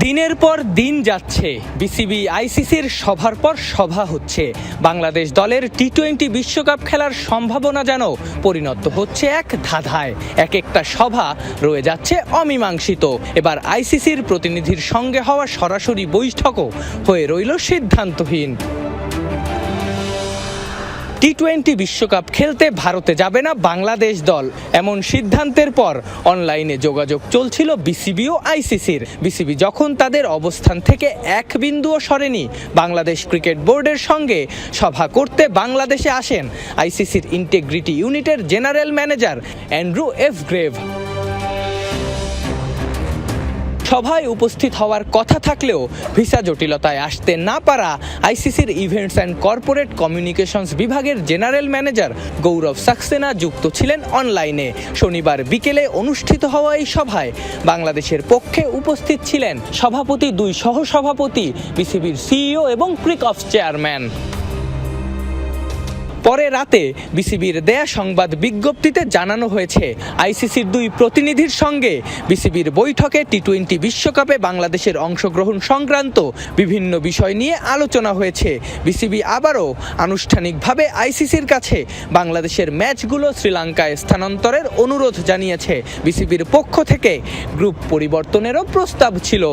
দিনের পর দিন যাচ্ছে, বিসিবি আইসিসির সভার পর সভা হচ্ছে। বাংলাদেশ দলের টি-20 বিশ্বকাপ খেলার সম্ভাবনা যেন পরিণত হচ্ছে এক ধাঁধায়। এক একটা সভা রয়ে যাচ্ছে অমীমাংসিত। এবার আইসিসির প্রতিনিধির সঙ্গে হওয়া সরাসরি বৈঠকও হয়ে রইল সিদ্ধান্তহীন। টি-20 বিশ্বকাপ খেলতে ভারতে যাবে না বাংলাদেশ দল, এমন সিদ্ধান্তের পর অনলাইনে যোগাযোগ চলছিল বিসিবি ও আইসিসির। বিসিবি যখন তাদের অবস্থান থেকে এক বিন্দুও সরেনি, বাংলাদেশ ক্রিকেট বোর্ডের সঙ্গে সভা করতে বাংলাদেশে আসেন আইসিসির ইন্টিগ্রিটি ইউনিটের general manager Andrew F grave. সভায় উপস্থিত হওয়ার কথা থাকলেও ভিসা জটিলতায় আসতে না পারা আইসিসির ইভেন্টস অ্যান্ড কর্পোরেট কমিউনিকেশনস বিভাগের জেনারেল ম্যানেজার গৌরব সাক্সেনা যুক্ত ছিলেন অনলাইনে। শনিবার বিকেলে অনুষ্ঠিত হওয়া এই সভায় বাংলাদেশের পক্ষে উপস্থিত ছিলেন সভাপতি, 2 সহসভাপতি, বিসিবির সিইও এবং ক্রিক অফ চেয়ারম্যান। পরে রাতে বিসিবির দেয়া সংবাদ বিজ্ঞপ্তিতে জানানো হয়েছে, আইসিসির 2 প্রতিনিধির সঙ্গে বিসিবির বৈঠকে টি-20 বিশ্বকাপে বাংলাদেশের অংশগ্রহণ সংক্রান্ত বিভিন্ন বিষয় নিয়ে আলোচনা হয়েছে। বিসিবি আবারও আনুষ্ঠানিকভাবে আইসিসির কাছে বাংলাদেশের ম্যাচগুলো শ্রীলঙ্কায় স্থানান্তরের অনুরোধ জানিয়েছে। বিসিবির পক্ষ থেকে গ্রুপ পরিবর্তনেরও প্রস্তাব ছিল।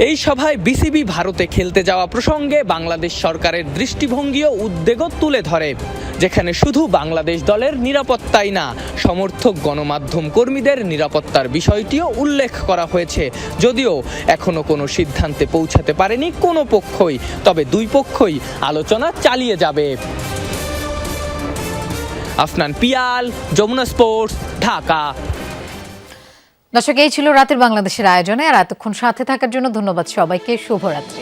এই সভায় বিসিবি ভারতে খেলতে যাওয়া প্রসঙ্গে বাংলাদেশ সরকারের দৃষ্টিভঙ্গি ও উদ্বেগও তুলে ধরে, যেখানে শুধু বাংলাদেশ দলের নিরাপত্তাই না, সমর্থক গণমাধ্যম কর্মীদের নিরাপত্তার বিষয়টিও উল্লেখ করা হয়েছে। যদিও এখনো কোনো সিদ্ধান্তে পৌঁছাতে পারেনি কোনো পক্ষই, তবে 2 পক্ষই আলোচনা চালিয়ে যাবে। আফনান পিয়াল, যমুনা স্পোর্টস, ঢাকা। দর্শক, এই ছিল রাতের বাংলাদেশের আয়োজনে। আর এতক্ষণ সাথে থাকার জন্য ধন্যবাদ সবাইকে। শুভরাত্রি।